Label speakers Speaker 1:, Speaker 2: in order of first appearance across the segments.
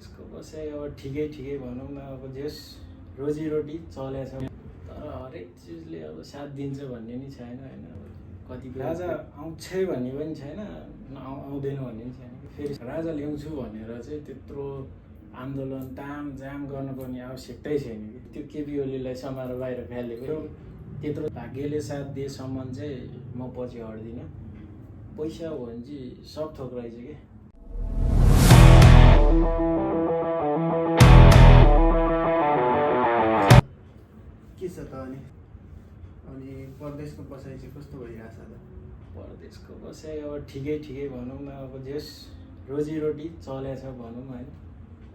Speaker 1: परदेशको बसाइ अब ठिकै भनौँ न, अब जेस रोजीरोटी चलेछ, तर हरेक चिजले अब साथ दिन्छ भन्ने नि छैन होइन। अब कतिपय राजा आउँछ भन्ने पनि छैन, आउँदैन भन्ने पनि छैन। फेरि राजा ल्याउँछु भनेर चाहिँ त्यत्रो आन्दोलन तामझाम गर्नुपर्ने आवश्यकतै छैन कि। त्यो केपी ओलीलाई समाएर बाहिर फ्यालेको त्यत्रो भाग्यले साथ दिएसम्म चाहिँ म पछि हट्दिनँ। पैसा हो भने चाहिँ सब थोक रहेछ कि।
Speaker 2: के छ त अनि परदेशको बसाइ चाहिँ कस्तो भइरहेछ त?
Speaker 1: परदेशको बसाइ अब ठिकै भनौँ न, अब जेस रोजीरोटी चलेछ भनौँ होइन।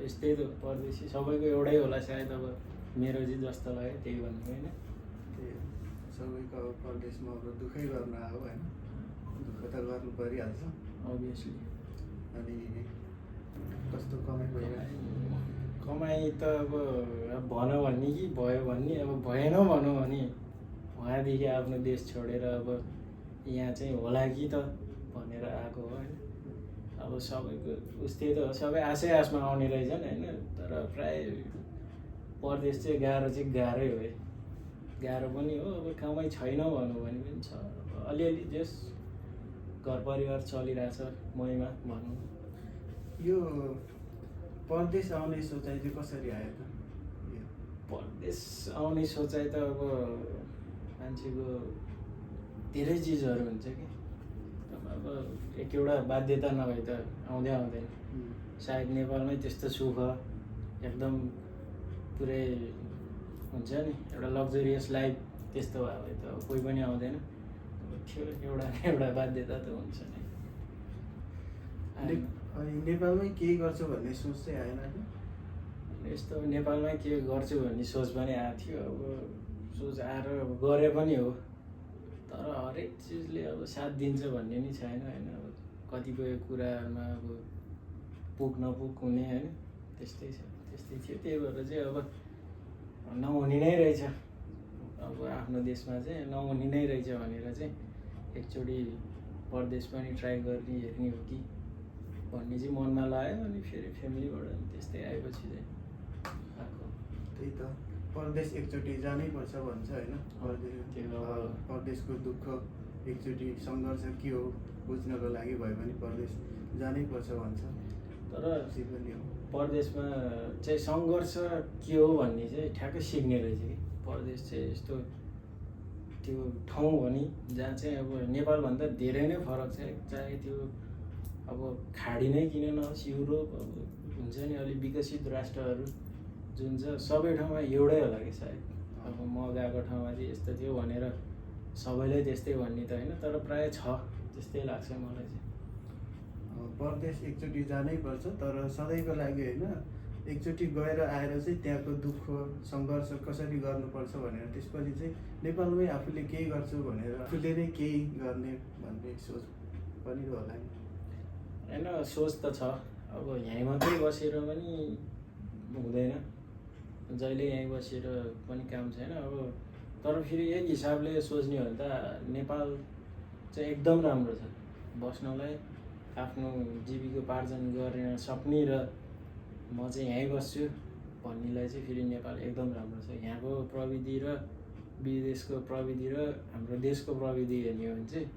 Speaker 1: यस्तै त परदेशी सबैको एउटै होला सायद। अब मेरो चाहिँ जस्तो लाग्यो त्यही भन्नु होइन।
Speaker 2: त्यही सबैको अब परदेशमा अब दुःखै गर्न आयो होइन, दुःख त गर्नु परिहाल्छ
Speaker 1: अभियसली।
Speaker 2: अनि कस्तो कमाइ भइरहेको?
Speaker 1: कमाइ त अब भनौँ भन्ने कि भयो भन्ने, अब भएन भनौँ भने उहाँदेखि आफ्नो देश छोडेर अब यहाँ चाहिँ होला कि त भनेर आएको हो होइन। अब सबैको उस्तै त हो, सबै आशमा आउने रहेछन् होइन। तर प्राय परदेश चाहिँ गाह्रै हो है, गाह्रो पनि हो। अब कमाइ छैन भनौँ भने पनि छ, अलिअलि जेस घर परिवार चलिरहेछ मैमा भनौँ।
Speaker 2: यो परदेश आउने सोचाइ चाहिँ कसरी आयो त?
Speaker 1: परदेश आउने सोचाइ त अब मान्छेको धेरै चिजहरू हुन्छ कि। अब एउटा बाध्यता नभए त आउँदैन। सायद नेपालमै त्यस्तो सुख एकदम पुरै हुन्छ नि, एउटा लग्जरियस लाइफ त्यस्तो भयो भने त कोही पनि आउँदैन। थियो एउटा बाध्यता त हुन्छ नि।
Speaker 2: अनि नेपालमै केही गर्छु भन्ने सोच चाहिँ आएन कि?
Speaker 1: यस्तो नेपालमै के गर्छु भन्ने सोच पनि आएको थियो। अब सोच आएर अब गरे पनि हो, तर हरेक चिजले अब साथ दिन्छ भन्ने नि छैन होइन। अब कतिपय कुरामा अब पुग नपुग हुने होइन, त्यस्तै थियो। त्यही भएर चाहिँ अब नहुने नै रहेछ, अब आफ्नो देशमा चाहिँ नहुने नै रहेछ भनेर चाहिँ एकचोटि परदेश पनि ट्राई गर्ने हेर्ने हो कि भन्ने चाहिँ मनमा लाग्यो। अनि फेरि फ्यामिलीबाट त्यस्तै आएपछि चाहिँ आएको।
Speaker 2: त्यही त परदेश एकचोटि जानै पर्छ भन्छ होइन। परदेशको दुःख एकचोटि सङ्घर्ष के हो बुझ्नको लागि भयो भने परदेश जानै पर्छ भन्छ।
Speaker 1: तर
Speaker 2: पनि हो
Speaker 1: परदेशमा चाहिँ सङ्घर्ष के हो भन्ने चाहिँ ठ्याक्कै सिक्ने रहेछ कि। परदेश चाहिँ यस्तो त्यो ठाउँ हो नि जहाँ चाहिँ अब नेपालभन्दा धेरै नै फरक छ। चाहे त्यो अब खाडी नै किन नहोस्, युरोप अब हुन्छ नि अलिक विकसित राष्ट्रहरू जुन छ सबै ठाउँमा एउटै होला कि सायद। अब म गएको ठाउँमा चाहिँ यस्तो थियो भनेर सबैलाई त्यस्तै भन्ने त होइन, तर प्रायः छ त्यस्तै लाग्छ मलाई चाहिँ।
Speaker 2: परदेश एकचोटि जानै पर्छ, तर सधैँको लागि होइन। एकचोटि गएर आएर चाहिँ त्यहाँको दुःख सङ्घर्ष कसरी गर्नुपर्छ भनेर त्यसपछि चाहिँ नेपालमै आफूले केही गर्छु भनेर आफूले नै केही गर्ने भन्ने सोच पनि होला नि
Speaker 1: होइन। सोच त छ, अब यहीँ मात्रै बसेर पनि हुँदैन, जहिले यहीँ बसेर पनि काम छैन। अब तर फेरि एक हिसाबले सोच्ने हो भने त नेपाल चाहिँ एकदम राम्रो छ बस्नलाई, आफ्नो जीविकोपार्जन गर्न सक्ने। र म चाहिँ यहीँ बस्छु भन्नेलाई चाहिँ फेरि नेपाल एकदम राम्रो छ। यहाँको प्रविधि र विदेशको प्रविधि र हाम्रो देशको प्रविधि हेर्ने हो भने चाहिँ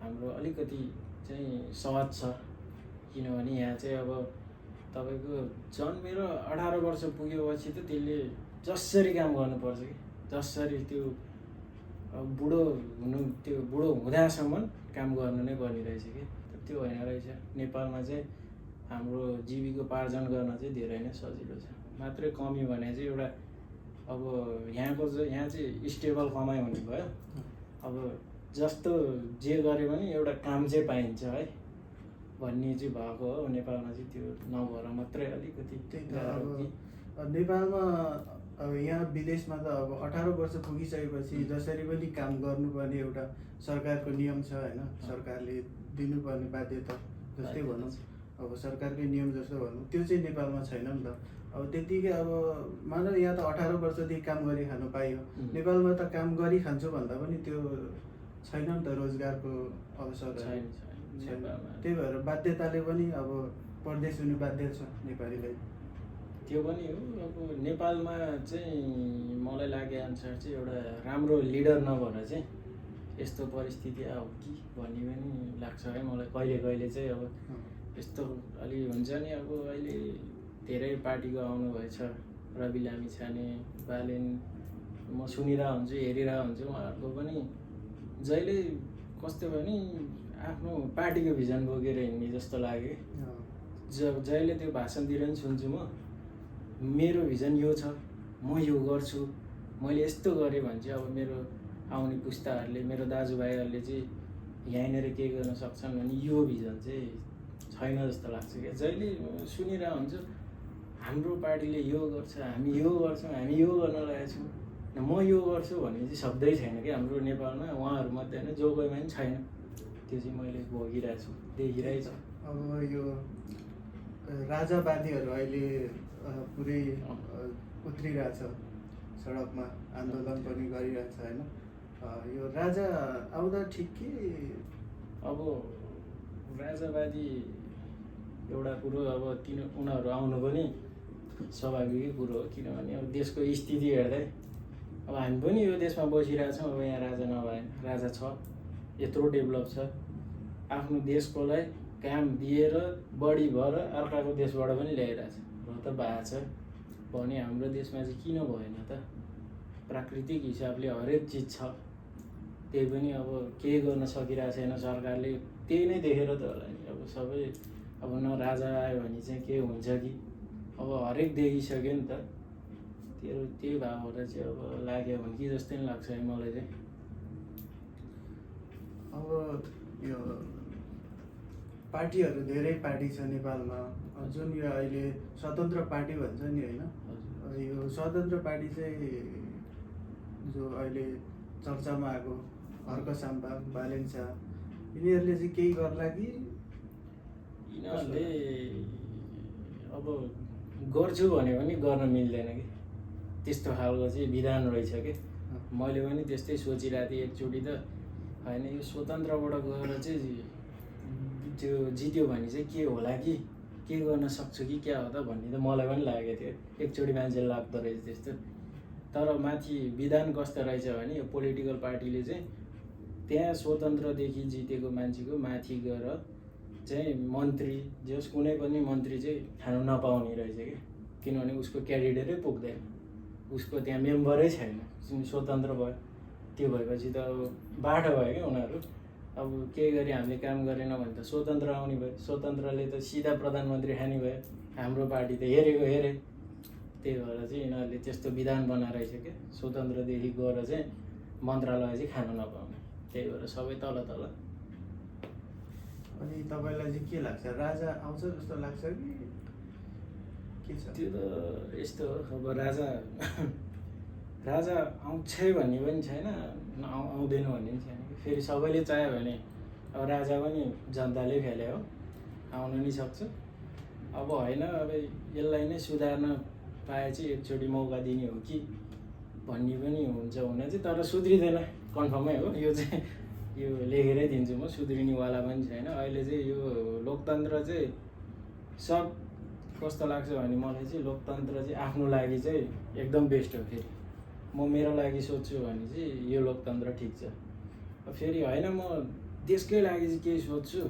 Speaker 1: हाम्रो अलिकति चाहिँ सहज छ। किनभने यहाँ चाहिँ अब तपाईँको जन्मेर 18 वर्ष पुगेपछि त त्यसले जसरी काम गर्नुपर्छ कि, जसरी त्यो बुढो हुँदासम्म काम गर्नु नै पर्ने रहेछ कि। त्यो होइन रहेछ। नेपालमा चाहिँ हाम्रो जीविकोपार्जन गर्न चाहिँ धेरै नै सजिलो छ। मात्रै कमी भने चाहिँ एउटा अब यहाँ चाहिँ स्टेबल कमाइ हुने भयो। अब जस्तो जे गरे पनि एउटा काम चाहिँ पाइन्छ है भन्ने चाहिँ भएको हो। नेपालमा चाहिँ त्यो नभएर मात्रै अलिकति
Speaker 2: त्यही त। अब नेपालमा अब यहाँ विदेशमा त अब 18 वर्ष पुगिसकेपछि जसरी पनि काम गर्नुपर्ने एउटा सरकारको नियम छ होइन। सरकारले दिनुपर्ने बाध्यता जस्तै भनौँ, अब सरकारकै नियम जस्तो भनौँ, त्यो चाहिँ नेपालमा छैन नि त। अब त्यतिकै अब मानव यहाँ त 18 वर्षदेखि काम गरी खानु पाइयो, नेपालमा त काम गरी खान्छु भन्दा पनि त्यो छैन नि त, रोजगारको अवसर छैन। त्यही भएर बाध्यताले पनि अब परदेश हुनु बाध्य छ नेपालीलाई?
Speaker 1: त्यो पनि हो। अब नेपालमा चाहिँ मलाई लागे अनुसार चाहिँ एउटा राम्रो लिडर नभएर चाहिँ यस्तो परिस्थिति आयो कि भन्ने पनि लाग्छ है मलाई कहिले कहिले चाहिँ। अब यस्तो अलि हुन्छ नि, अब अहिले धेरै पार्टीको आउनुभएछ, रवि लामिछाने, बालेन, म सुनिरहेको हुन्छु, हेरिरहेको हुन्छु, उहाँहरूको पनि जहिले कस्तो भयो नि आफ्नो पार्टीको भिजन बोकेर हिँड्ने जस्तो लाग्यो। जहिले त्यो भाषणतिर पनि सुन्छु म, मेरो भिजन यो छ, म यो गर्छु, मैले यस्तो गरेँ भने चाहिँ अब मेरो आउने पुस्ताहरूले, मेरो दाजुभाइहरूले चाहिँ यहीँनिर के गर्न सक्छन् भने यो भिजन चाहिँ छैन जस्तो लाग्छ क्या। जहिले सुनिरहेको हुन्छु हाम्रो पार्टीले यो गर्छ, हामी यो गर्छौँ, हामी यो गर्न लागेको छौँ, म यो गर्छु भन्ने चाहिँ शब्दै छैन क्या हाम्रो नेपालमा। उहाँहरूमध्ये होइन जो कोहीमा पनि छैन। त्यो चाहिँ मैले भोगिरहेको छु, देखिरहेको छु।
Speaker 2: अब यो राजावादीहरू अहिले पुरै उत्रिरहेछ सडकमा, आन्दोलन पनि गरिरहेछ होइन? यो राजा आउँदा ठिक कि?
Speaker 1: अब राजावादी एउटा कुरो, अब उनीहरू आउनु पनि स्वाभाविकै कुरो हो, किनभने अब देशको स्थिति हेर्दै अब हामी पनि यो देशमा बसिरहेछौँ। अब यहाँ राजा नभएन, राजा छ, यत्रो डेभलप छ, आफ्नो देशकोलाई काम दिएर बढी भएर अर्काको देशबाट पनि ल्याइरहेछ र त भएको छ भने हाम्रो देशमा चाहिँ किन भएन त? प्राकृतिक हिसाबले हरेक चिज छ, त्यही पनि अब केही गर्न सकिरहेको छैन सरकारले। त्यही नै देखेर त होला नि अब सबै। अब न राजा आयो भने चाहिँ के हुन्छ कि, अब हरेक देखिसक्यो नि त। त्यही भावबाट चाहिँ अब लाग्यो भने कि जस्तै नि लाग्छ मलाई चाहिँ।
Speaker 2: अब यो पार्टीहरू धेरै पार्टी छ नेपालमा, जुन यो अहिले स्वतन्त्र पार्टी भन्छ नि होइन? यो स्वतन्त्र पार्टी चाहिँ जो अहिले चर्चामा आएको हर्क साम्पा, बालेन शाह, यिनीहरूले चाहिँ केही गर्ला कि?
Speaker 1: यिनीहरूले अब गर्छु भने पनि गर्न मिल्दैन कि, त्यस्तो खालको चाहिँ विधान रहेछ कि। मैले पनि त्यस्तै सोचिरहेको थिएँ एकचोटि त, होइन यो स्वतन्त्रबाट गएर चाहिँ त्यो जित्यो भने चाहिँ के होला कि, के गर्न सक्छु कि क्या हो त भन्ने त मलाई पनि लागेको थियो एकचोटि। मान्छेले लाग्दो रहेछ त्यस्तो। तर माथि विधान कस्तो रहेछ भने यो पोलिटिकल पार्टीले चाहिँ त्यहाँ स्वतन्त्रदेखि जितेको मान्छेको माथि गएर चाहिँ मन्त्री जस कुनै पनि मन्त्री चाहिँ खानु नपाउने रहेछ कि, किनभने उसको क्याडिडेटै पुग्दैन, उसको त्यहाँ मेम्बरै छैन, स्वतन्त्र भयो। त्यो भएपछि त अब बाठो भयो क्या उनीहरू। अब केही गरी हामीले काम गरेन भने त स्वतन्त्र आउने भयो, स्वतन्त्रले त सिधा प्रधानमन्त्री खाने भयो। हाम्रो पार्टी त हेरेको हेरे। त्यही भएर चाहिँ यिनीहरूले त्यस्तो विधान बनाएर रहेछ क्या, स्वतन्त्रदेखि गएर चाहिँ मन्त्रालय चाहिँ खानु नपाउने। त्यही भएर सबै तल तल।
Speaker 2: अनि तपाईँलाई चाहिँ के लाग्छ, राजा आउँछ जस्तो लाग्छ कि के छ?
Speaker 1: त्यो त यस्तो हो, अब राजा आउँछ भन्ने पनि छैन, आउँदैन भन्ने पनि छैन। फेरि सबैले चाह्यो भने अब राजा पनि जनताले खेले हो, आउनु नि सक्छ। अब होइन, अब यसलाई नै सुधार्न पाए चाहिँ एकचोटि मौका दिने हो कि भन्ने पनि हुन्छ हुन चाहिँ, तर सुध्रिँदैन कन्फर्मै हो। यो चाहिँ यो लेखेरै दिन्छु म, सुध्रिनेवाला पनि छैन। अहिले चाहिँ यो लोकतन्त्र चाहिँ सब कस्तो लाग्छ भने मलाई चाहिँ लोकतन्त्र चाहिँ आफ्नो लागि चाहिँ एकदम बेस्ट हो। फेरि म मेरो लागि सोध्छु भने चाहिँ यो लोकतन्त्र ठिक छ। फेरि होइन म देशकै लागि चाहिँ केही सोध्छु,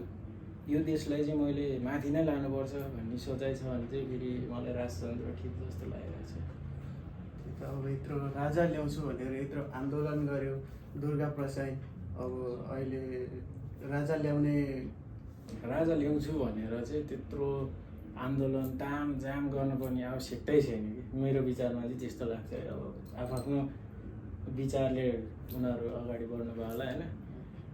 Speaker 1: यो देशलाई चाहिँ मैले माथि नै लानुपर्छ भन्ने सोचाइ छ भने चाहिँ फेरि मलाई राजतन्त्र ठिक जस्तो लागिरहेको छ।
Speaker 2: अब यत्रो राजा ल्याउँछु भनेर यत्रो आन्दोलन गर्यो दुर्गा प्रसाई, अब अहिले राजा
Speaker 1: ल्याउँछु भनेर चाहिँ त्यत्रो आन्दोलन तामझाम गर्नुपर्ने आवश्यकतै छैन कि, मेरो विचारमा चाहिँ त्यस्तो लाग्छ। अब आफ्नो विचारले उनीहरू अगाडि बढ्नुभयो होला होइन,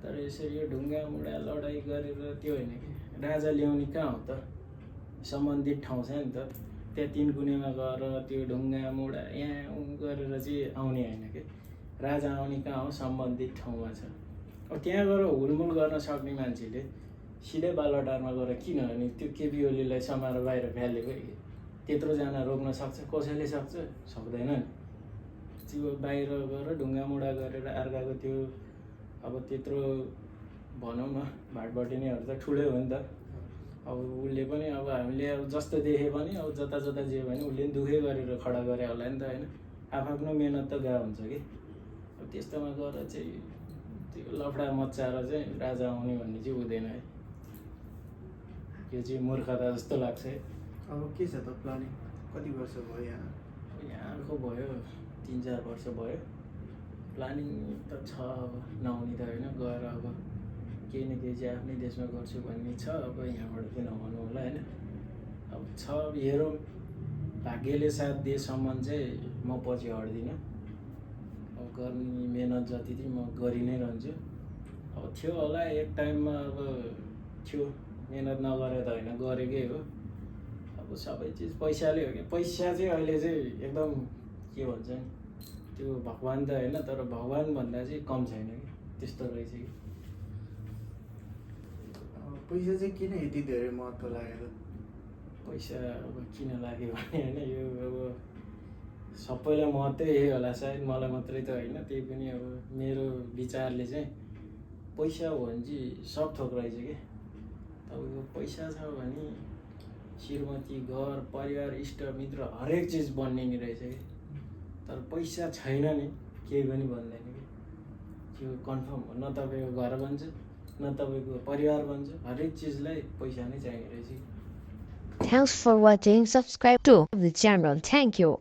Speaker 1: तर यसरी यो ढुङ्गा मुढा लडाइँ गरेर त्यो होइन कि। राजा ल्याउने कहाँ हो त, सम्बन्धित ठाउँ छ नि त, त्यहाँ तिन कुनेमा गएर त्यो ढुङ्गा मुढा यहाँ गरेर चाहिँ आउने होइन कि। राजा आउने कहाँ हो, सम्बन्धित ठाउँमा छ। अब त्यहाँ गएर हुलमुल गर्न सक्ने मान्छेले सिधै बालुवाटारमा गएर किन भने त्यो केपी ओलीलाई समाएर बाहिर फ्यालेको, त्यत्रोजना रोक्न सक्छ? कसैले सक्छ? सक्दैन नि। त्यो बाहिर गएर ढुङ्गा मुढा गरेर अर्काको त्यो अब त्यत्रो भनौँ न भाटबटिनीहरू त ठुलै हो नि त, अब उसले पनि अब हामीले अब जस्तो देखे पनि अब जता जता जे भने उसले पनि दुःखै गरेर खडा गरे होला नि त होइन, आफ्नो मेहनत त गएको हुन्छ कि। अब त्यस्तोमा गएर चाहिँ त्यो लफडा मचाएर चाहिँ राजा आउने भन्ने चाहिँ हुँदैन है, यो चाहिँ मूर्खता जस्तो लाग्छ है।
Speaker 2: अब के छ त प्लानिङ, कति वर्ष भयो यहाँ?
Speaker 1: यहाँको भयो 3-4 वर्ष भयो। प्लानिङ त छ अब नहुने त होइन, गएर अब केही न केही चाहिँ आफ्नै देशमा गर्छु भन्ने छ। अब यहाँबाट चाहिँ नहुनु होला होइन, अब छ हेरौँ, भाग्यले साथ दिएसम्म चाहिँ म पछि हट्दिनँ। अब गर्ने मेहनत जति चाहिँ म गरि नै रहन्छु। अब थियो होला एक टाइममा, अब थियो मेहनत नगरे त होइन, गरेकै हो। अब सबै चिज पैसाले हो कि, पैसा चाहिँ अहिले चाहिँ एकदम के भन्छ नि, त्यो भगवान् त होइन तर भगवान् भन्दा चाहिँ कम छैन कि, त्यस्तो रहेछ कि।
Speaker 2: पैसा चाहिँ किन यति धेरै महत्त्व लागेको?
Speaker 1: पैसा अब किन लाग्यो भने होइन, यो अब सबैलाई महत्त्वै यही होला सायद, मलाई मात्रै त होइन। त्यही पनि अब मेरो विचारले चाहिँ पैसा हो भने चाहिँ सब थोक रहेछ कि। तपाईँको पैसा छ भने श्रीमती, घर परिवार, इष्टमित्र हरेक चिज बन्ने नि रहेछ कि। तर पैसा छैन नि केही पनि बन्दैन कि, त्यो कन्फर्म हो। न तपाईँको घर बन्छ, न तपाईँको परिवार बन्छ, हरेक चिजलाई पैसा नै चाहिने रहेछ कि।
Speaker 3: Thanks for watching. Subscribe to the channel. Thank you.